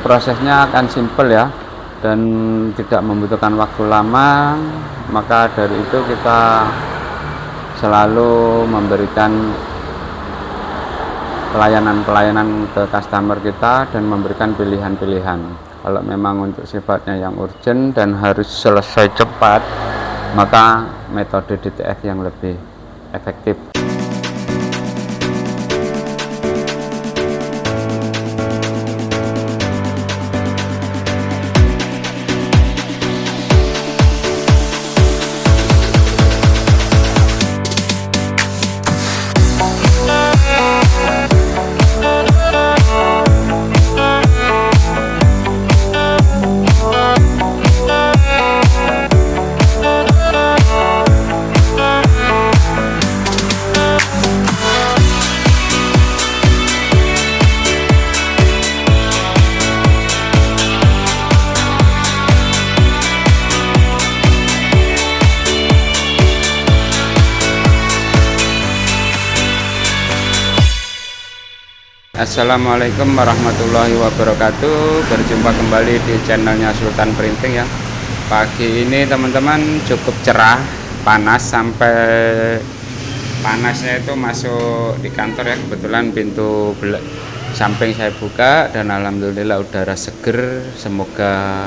Prosesnya akan simpel ya, dan tidak membutuhkan waktu lama. Maka dari itu kita selalu memberikan pelayanan ke customer kita dan memberikan pilihan-pilihan. Kalau memang untuk sifatnya yang urgent dan harus selesai cepat, maka metode DTF yang lebih efektif. Assalamualaikum warahmatullahi wabarakatuh. Berjumpa kembali di channelnya Sultan Printing ya. Pagi ini teman-teman cukup cerah, panas sampai panasnya itu masuk di kantor ya. Kebetulan pintu samping saya buka dan alhamdulillah udara seger. Semoga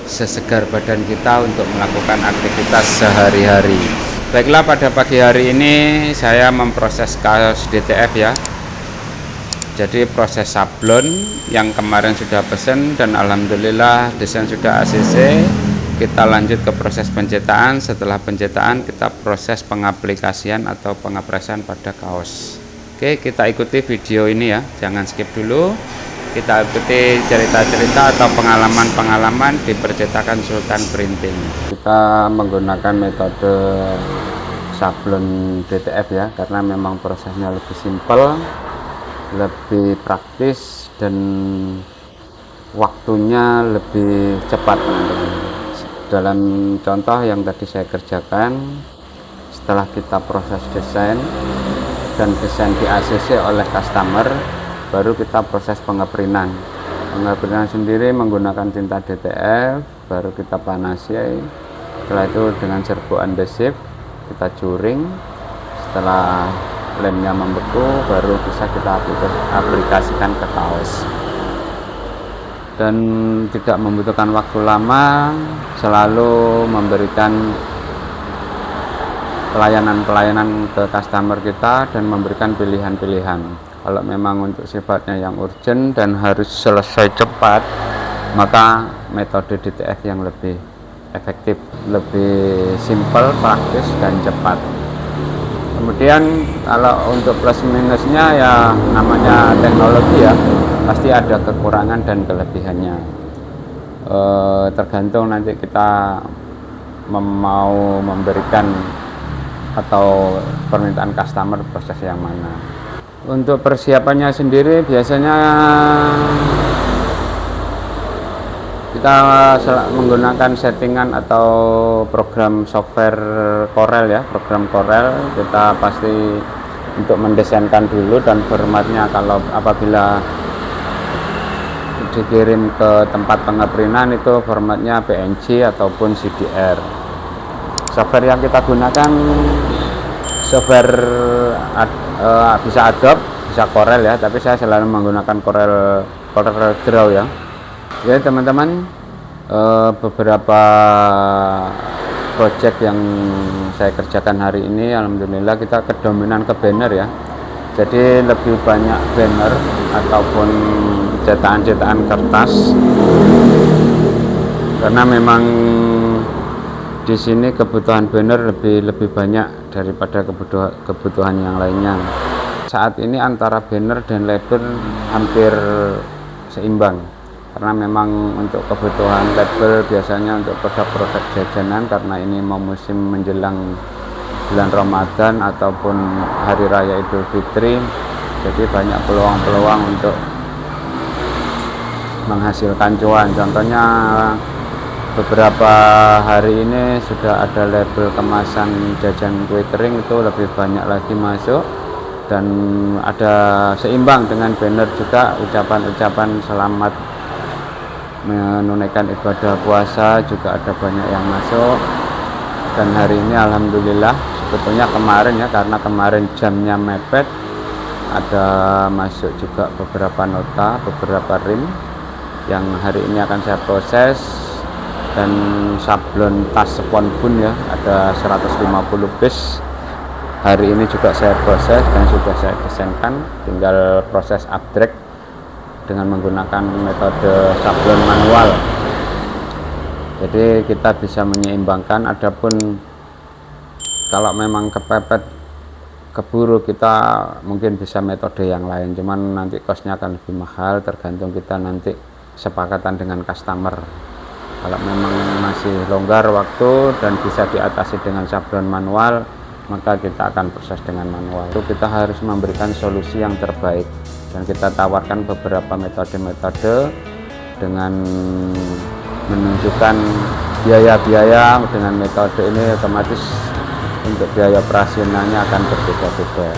sesegar badan kita untuk melakukan aktivitas sehari-hari. Baiklah, pada pagi hari ini saya memproses kaos DTF ya. Jadi proses sablon yang kemarin sudah pesen dan alhamdulillah desain sudah ACC. Kita lanjut ke proses pencetakan. Setelah pencetakan kita proses pengaplikasian atau pengepresan pada kaos. Oke, kita ikuti video ini ya, jangan skip dulu. Kita ikuti cerita-cerita atau pengalaman-pengalaman di percetakan Sultan Printing. Kita menggunakan metode sablon DTF ya, karena memang prosesnya lebih simpel, lebih praktis, dan waktunya lebih cepat. Dalam contoh yang tadi saya kerjakan, setelah kita proses desain dan desain di ACC oleh customer, baru kita proses pengeprinan. Pengeprinan sendiri menggunakan tinta DTF, baru kita panasi. Setelah itu dengan serbuan adhesif kita curing. Setelah lemnya membeku, baru bisa kita aplikasikan ke kaos dan tidak membutuhkan waktu lama. Selalu memberikan pelayanan ke customer kita dan memberikan pilihan-pilihan. Kalau memang untuk sifatnya yang urgent dan harus selesai cepat, maka metode DTF yang lebih efektif, lebih simpel, praktis, dan cepat. Kemudian kalau untuk plus minusnya ya, namanya teknologi ya, pasti ada kekurangan dan kelebihannya. Tergantung nanti kita mau memberikan atau permintaan customer proses yang mana. Untuk persiapannya sendiri biasanya kita menggunakan settingan atau program software Corel ya, program Corel. Kita pasti untuk mendesainkan dulu, dan formatnya kalau apabila dikirim ke tempat pengeprinan itu formatnya PNG ataupun CDR. Software yang kita gunakan software bisa Adobe, bisa Corel ya, tapi saya selalu menggunakan Corel Draw ya. Jadi teman-teman, beberapa project yang saya kerjakan hari ini alhamdulillah kita kedominan ke banner ya. Jadi lebih banyak banner ataupun cetakan kertas, karena memang di sini kebutuhan banner lebih banyak daripada kebutuhan yang lainnya. Saat ini antara banner dan label hampir seimbang, karena memang untuk kebutuhan label biasanya untuk produk-produk jajanan, karena ini mau musim menjelang bulan Ramadan ataupun Hari Raya Idul Fitri, jadi banyak peluang-peluang untuk menghasilkan cuan. Contohnya beberapa hari ini sudah ada label kemasan jajan kue kering, itu lebih banyak lagi masuk, dan ada seimbang dengan banner juga ucapan-ucapan selamat menunaikan ibadah puasa juga ada banyak yang masuk. Dan hari ini alhamdulillah, sebetulnya kemarin ya, karena kemarin jamnya mepet, ada masuk juga beberapa nota, beberapa rim yang hari ini akan saya proses. Dan sablon tas spon pun ya, ada 150 piece hari ini juga saya proses dan sudah saya desainkan, tinggal proses upgrade dengan menggunakan metode sablon manual. Jadi kita bisa menyeimbangkan. Adapun kalau memang kepepet keburu, kita mungkin bisa metode yang lain, cuman nanti costnya akan lebih mahal, tergantung kita nanti sepakatan dengan customer. Kalau memang masih longgar waktu dan bisa diatasi dengan sablon manual, maka kita akan proses dengan manual. Itu kita harus memberikan solusi yang terbaik, dan kita tawarkan beberapa metode-metode dengan menunjukkan biaya-biaya. Dengan metode ini otomatis untuk biaya operasionalnya akan berbeda-beda.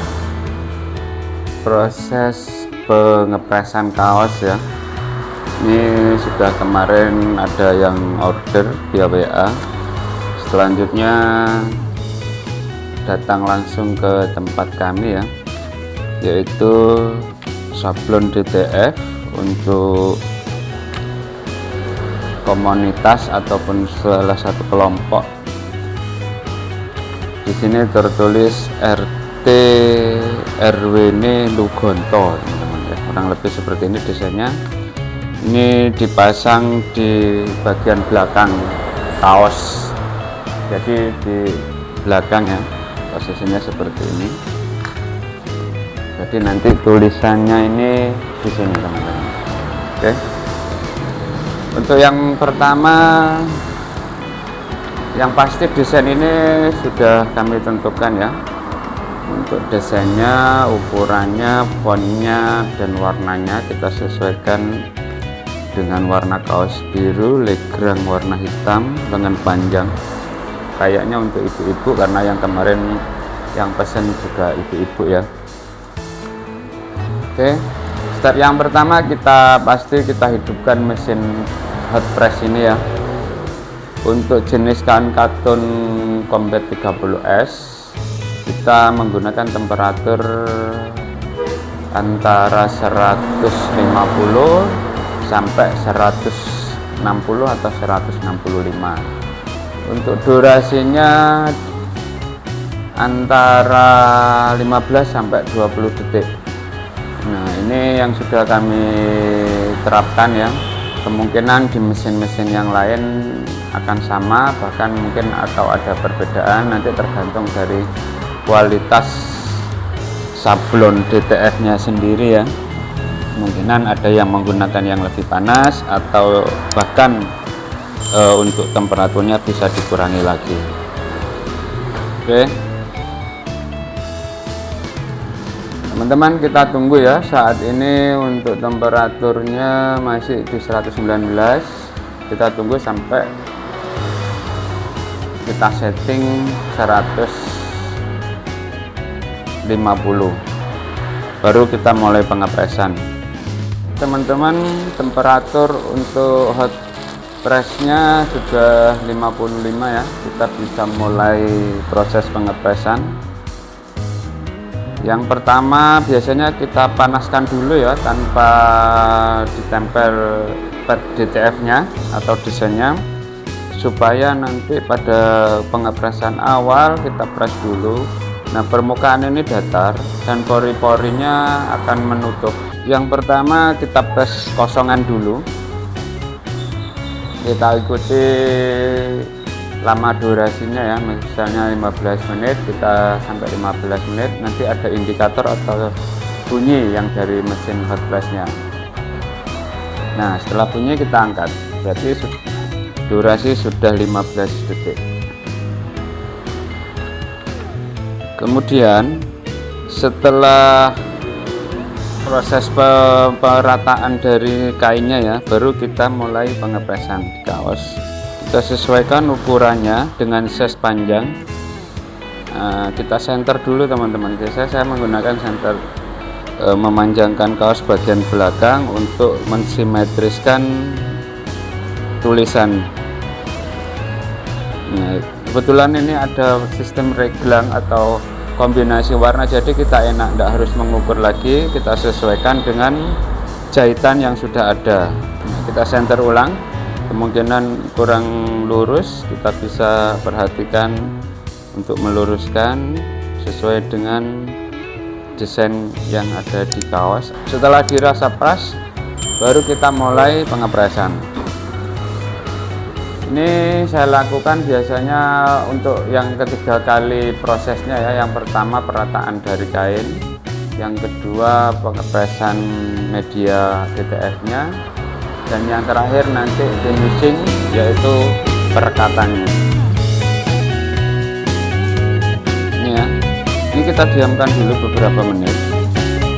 Proses pengepresan kaos ya, ini sudah kemarin ada yang order via WA. Selanjutnya datang langsung ke tempat kami ya, yaitu sablon DTF untuk komunitas ataupun salah satu kelompok. Di sini tertulis RT RW ini Lugonto, teman-teman ya. Kurang lebih seperti ini desainnya. Ini dipasang di bagian belakang kaos, jadi di belakang ya, posisinya seperti ini. Jadi nanti tulisannya ini di sini, teman-teman. Oke. Untuk yang pertama, yang pasti desain ini sudah kami tentukan ya. Untuk desainnya, ukurannya, fontnya, dan warnanya kita sesuaikan dengan warna kaos biru, legrang warna hitam, lengan panjang. Kayaknya untuk ibu-ibu, karena yang kemarin yang pesan juga ibu-ibu ya. Oke, step yang pertama kita hidupkan mesin hot press ini ya. Untuk jenis kain katun Combat 30S, kita menggunakan temperatur antara 150 sampai 160 atau 165. Untuk durasinya antara 15 sampai 20 detik. Nah, ini yang sudah kami terapkan ya. Kemungkinan di mesin-mesin yang lain akan sama, bahkan mungkin atau ada perbedaan, nanti tergantung dari kualitas sablon DTF-nya sendiri ya. Kemungkinan ada yang menggunakan yang lebih panas, atau bahkan untuk temperaturnya bisa dikurangi lagi. Oke, teman-teman, kita tunggu ya. Saat ini untuk temperaturnya masih di 119. Kita tunggu sampai kita setting 150, baru kita mulai pengepresan. Teman-teman, temperatur untuk hot pressnya sudah 55 ya. Kita bisa mulai proses pengepresan. Yang pertama biasanya kita panaskan dulu ya, tanpa ditempel pad DTF nya atau desainnya, supaya nanti pada pengepresan awal kita press dulu. Nah, permukaan ini datar dan pori-porinya akan menutup. Yang pertama kita press kosongan dulu. Kita ikuti lama durasinya ya, misalnya 15 menit, kita sampai 15 menit. Nanti ada indikator atau bunyi yang dari mesin hot press-nya. Nah, setelah bunyi kita angkat, berarti durasi sudah 15 detik. Kemudian setelah proses pemerataan dari kainnya ya, baru kita mulai pengepresan di kaos. Kita sesuaikan ukurannya dengan size panjang. Nah, kita center dulu teman-teman. Biasanya saya menggunakan center, memanjangkan kaos bagian belakang untuk mensimetriskan tulisan. Nah, kebetulan ini ada sistem reglang atau kombinasi warna, jadi kita enak, tidak harus mengukur lagi, kita sesuaikan dengan jahitan yang sudah ada. Nah, kita center ulang, kemungkinan kurang lurus kita bisa perhatikan untuk meluruskan sesuai dengan desain yang ada di kaos. Setelah dirasa pas, baru kita mulai pengepresan. Ini saya lakukan biasanya untuk yang ketiga kali prosesnya ya. Yang pertama perataan dari kain, yang kedua pengepresan media DTF-nya, dan yang terakhir nanti finishing yaitu perekatannya. Ini ya, ini kita diamkan dulu beberapa menit,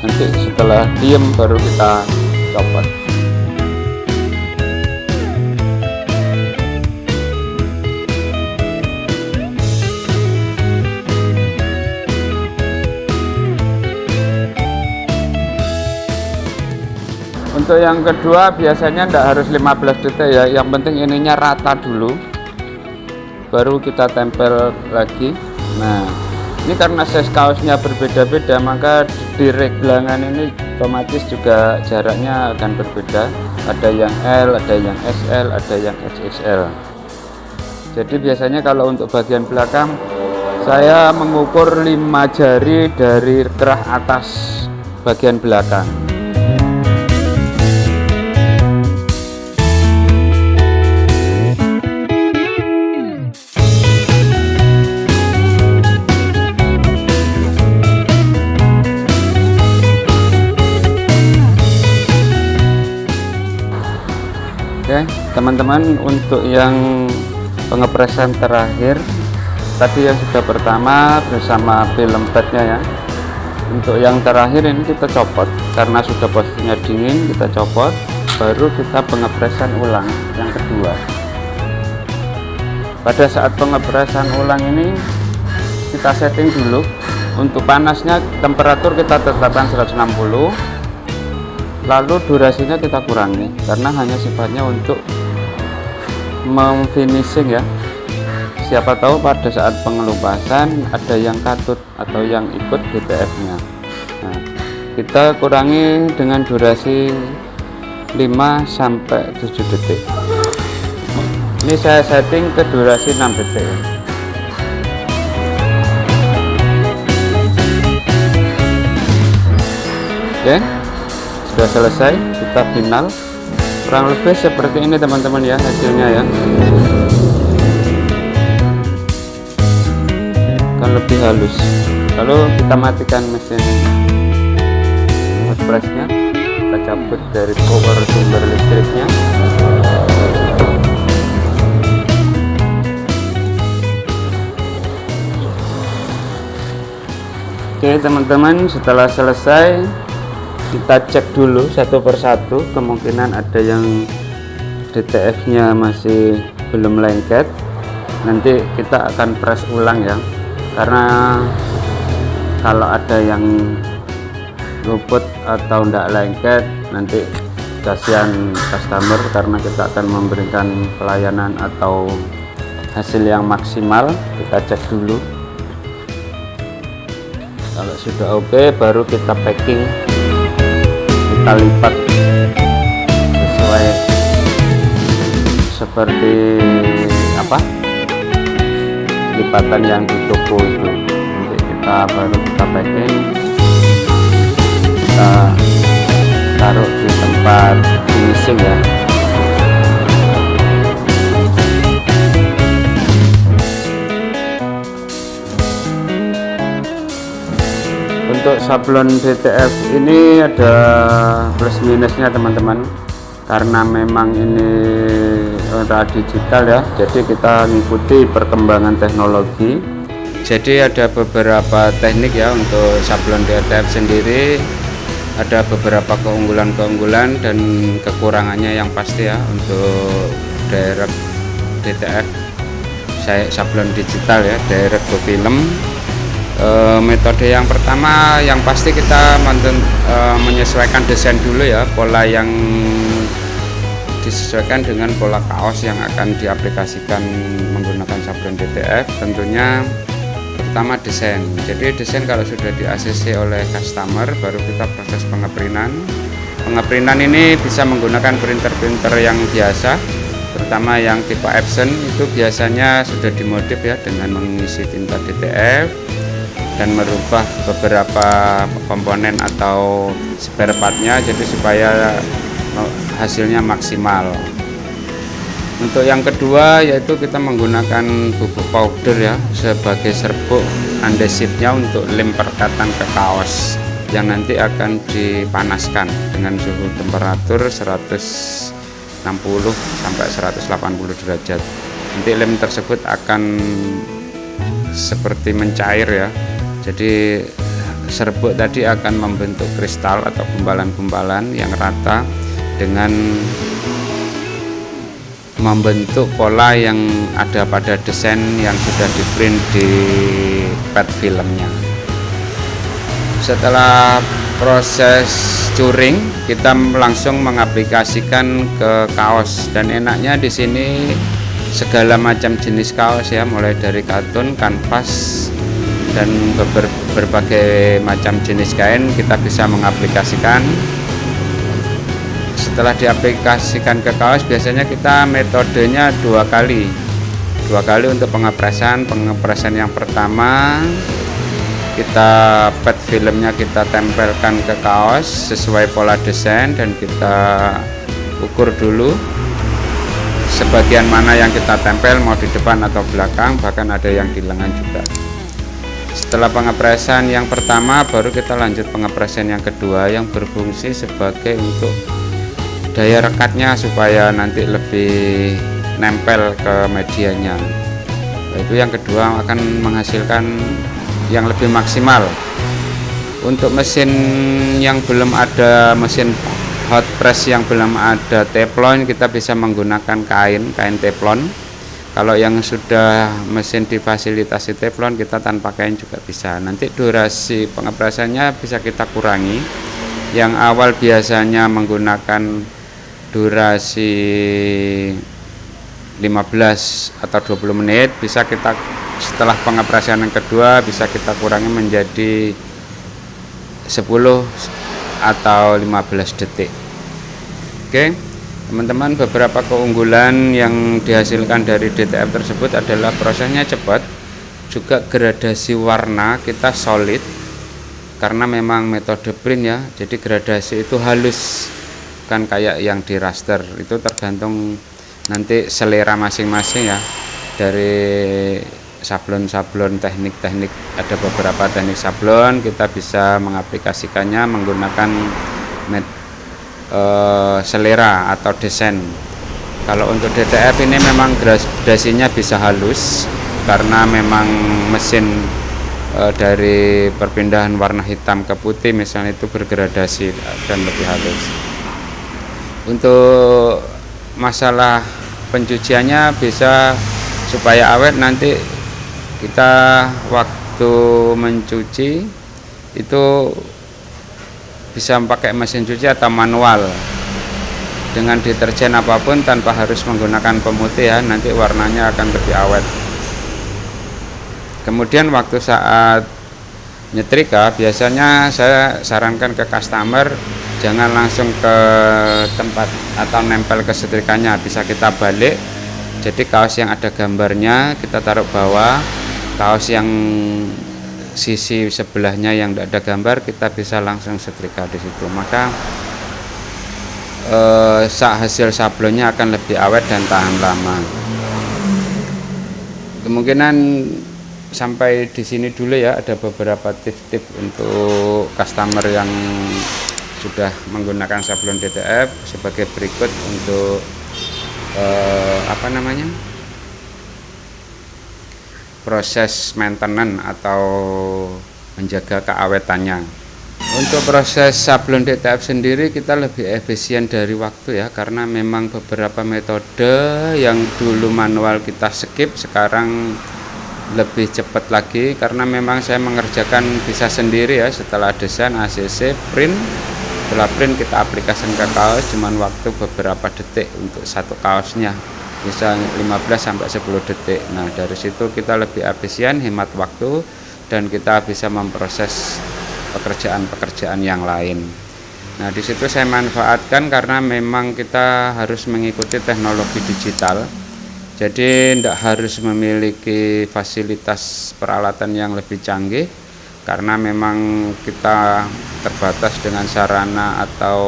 nanti setelah diem baru kita copot. Untuk yang kedua biasanya tidak harus 15 detik ya, yang penting ininya rata dulu baru kita tempel lagi. Nah, ini karena size kaosnya berbeda-beda, maka di reglangan ini otomatis juga jaraknya akan berbeda. Ada yang L, ada yang SL, ada yang XXL. Jadi biasanya kalau untuk bagian belakang saya mengukur 5 jari dari kerah atas bagian belakang. Oke, teman-teman, untuk yang pengepresan terakhir tadi yang sudah pertama bersama film padnya ya. Untuk yang terakhir ini kita copot karena sudah posisinya dingin, kita copot baru kita pengepresan ulang yang kedua. Pada saat pengepresan ulang ini kita setting dulu untuk panasnya, temperatur kita tetapkan 160, lalu durasinya kita kurangi karena hanya sifatnya untuk memfinishing ya. Siapa tahu pada saat pengelupasan ada yang katut atau yang ikut DTF-nya. Nah, kita kurangi dengan durasi 5 sampai 7 detik. Ini saya setting ke durasi 6 detik. Oke. Sudah selesai, kita final. Kurang lebih seperti ini teman-teman ya hasilnya ya. Kan lebih halus. Lalu kita matikan mesin pressnya, kita cabut dari power sumber listriknya. Oke teman-teman, setelah selesai kita cek dulu satu persatu, kemungkinan ada yang DTF nya masih belum lengket, nanti kita akan press ulang ya, karena kalau ada yang luput atau tidak lengket nanti kasihan customer, karena kita akan memberikan pelayanan atau hasil yang maksimal. Kita cek dulu, kalau sudah oke baru kita packing, kita lipat sesuai seperti apa lipatan yang di toko itu. Nanti kita packing, kita taruh di tempat finishing ya. Untuk sablon DTF ini ada plus minusnya teman-teman, karena memang ini era digital ya, jadi kita mengikuti perkembangan teknologi. Jadi ada beberapa teknik ya untuk sablon DTF sendiri, ada beberapa keunggulan-keunggulan dan kekurangannya yang pasti ya. Untuk direct DTF saya sablon digital ya, direct to film. Metode yang pertama yang pasti kita menyesuaikan desain dulu ya, pola yang disesuaikan dengan pola kaos yang akan diaplikasikan menggunakan sablon DTF. Tentunya pertama desain. Jadi desain kalau sudah di ACC oleh customer, baru kita proses pengeprintan. Pengeprintan ini bisa menggunakan printer-printer yang biasa, terutama yang tipe Epson. Itu biasanya sudah dimodif ya dengan mengisi tinta DTF dan merubah beberapa komponen atau spare partnya, jadi supaya hasilnya maksimal. Untuk yang kedua yaitu kita menggunakan bubuk powder ya sebagai serbuk adhesifnya untuk lem perkatan ke kaos yang nanti akan dipanaskan dengan suhu temperatur 160 sampai 180 derajat. Nanti lem tersebut akan seperti mencair ya. Jadi serbuk tadi akan membentuk kristal atau gumpalan-gumpalan yang rata dengan membentuk pola yang ada pada desain yang sudah di print di pad filmnya. Setelah proses curing, kita langsung mengaplikasikan ke kaos, dan enaknya di sini segala macam jenis kaos ya, mulai dari katun, kanvas, dan berbagai macam jenis kain kita bisa mengaplikasikan. Setelah diaplikasikan ke kaos, biasanya kita metodenya dua kali untuk pengepresan. Yang pertama, kita pad filmnya kita tempelkan ke kaos sesuai pola desain, dan kita ukur dulu sebagian mana yang kita tempel, mau di depan atau belakang, bahkan ada yang di lengan juga. Setelah pengepresan yang pertama, baru kita lanjut pengepresan yang kedua yang berfungsi sebagai untuk daya rekatnya supaya nanti lebih nempel ke medianya. Itu yang kedua akan menghasilkan yang lebih maksimal. Untuk mesin yang belum ada, mesin hot press yang belum ada teflon, kita bisa menggunakan kain teflon. Kalau yang sudah mesin difasilitasi teflon, kita tanpa kain juga bisa. Nanti durasi pengepresannya bisa kita kurangi. Yang awal biasanya menggunakan durasi 15 atau 20 menit, bisa kita setelah pengepresan yang kedua bisa kita kurangi menjadi 10 atau 15 detik. Oke. Teman-teman, beberapa keunggulan yang dihasilkan dari DTF tersebut adalah prosesnya cepat, juga gradasi warna kita solid karena memang metode print ya, jadi gradasi itu halus, kan kayak yang di raster. Itu tergantung nanti selera masing-masing ya, dari sablon-sablon, teknik-teknik, ada beberapa teknik sablon kita bisa mengaplikasikannya menggunakan selera atau desain. Kalau untuk DTF ini memang gradasinya bisa halus karena memang mesin dari perpindahan warna hitam ke putih misalnya itu bergradasi dan lebih halus. Untuk masalah pencuciannya bisa supaya awet, nanti kita waktu mencuci itu bisa pakai mesin cuci atau manual dengan deterjen apapun tanpa harus menggunakan pemutih ya, nanti warnanya akan lebih awet. Kemudian waktu saat nyetrika, biasanya saya sarankan ke customer jangan langsung ke tempat atau nempel ke setrikanya, bisa kita balik. Jadi kaos yang ada gambarnya kita taruh bawah, kaos yang sisi sebelahnya yang tidak ada gambar kita bisa langsung setrika di situ. Maka hasil sablonnya akan lebih awet dan tahan lama. Kemungkinan sampai di sini dulu ya, ada beberapa tips-tips untuk customer yang sudah menggunakan sablon DTF sebagai berikut untuk proses maintenance atau menjaga keawetannya. Untuk proses sablon DTF sendiri kita lebih efisien dari waktu ya, karena memang beberapa metode yang dulu manual kita skip sekarang lebih cepat lagi, karena memang saya mengerjakan bisa sendiri ya, setelah desain ACC print setelah print kita aplikasikan ke kaos, cuman waktu beberapa detik untuk satu kaosnya, bisa 15 sampai 10 detik. Nah, dari situ kita lebih efisien, hemat waktu, dan kita bisa memproses pekerjaan-pekerjaan yang lain. Nah, di situ saya manfaatkan karena memang kita harus mengikuti teknologi digital. Jadi tidak harus memiliki fasilitas peralatan yang lebih canggih, karena memang kita terbatas dengan sarana atau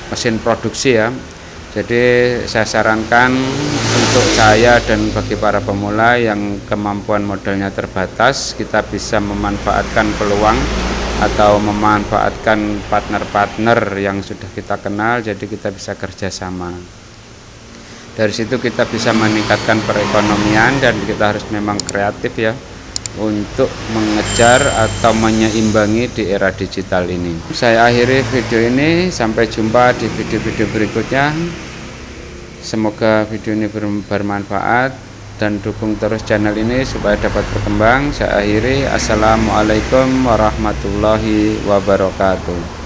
mesin produksi ya. Jadi saya sarankan untuk saya dan bagi para pemula yang kemampuan modalnya terbatas, kita bisa memanfaatkan peluang atau memanfaatkan partner-partner yang sudah kita kenal, jadi kita bisa kerjasama. Dari situ kita bisa meningkatkan perekonomian, dan kita harus memang kreatif ya untuk mengejar atau menyeimbangi di era digital ini. Saya akhiri video ini, sampai jumpa di video-video berikutnya. Semoga video ini bermanfaat, dan dukung terus channel ini supaya dapat berkembang. Saya akhiri, assalamualaikum warahmatullahi wabarakatuh.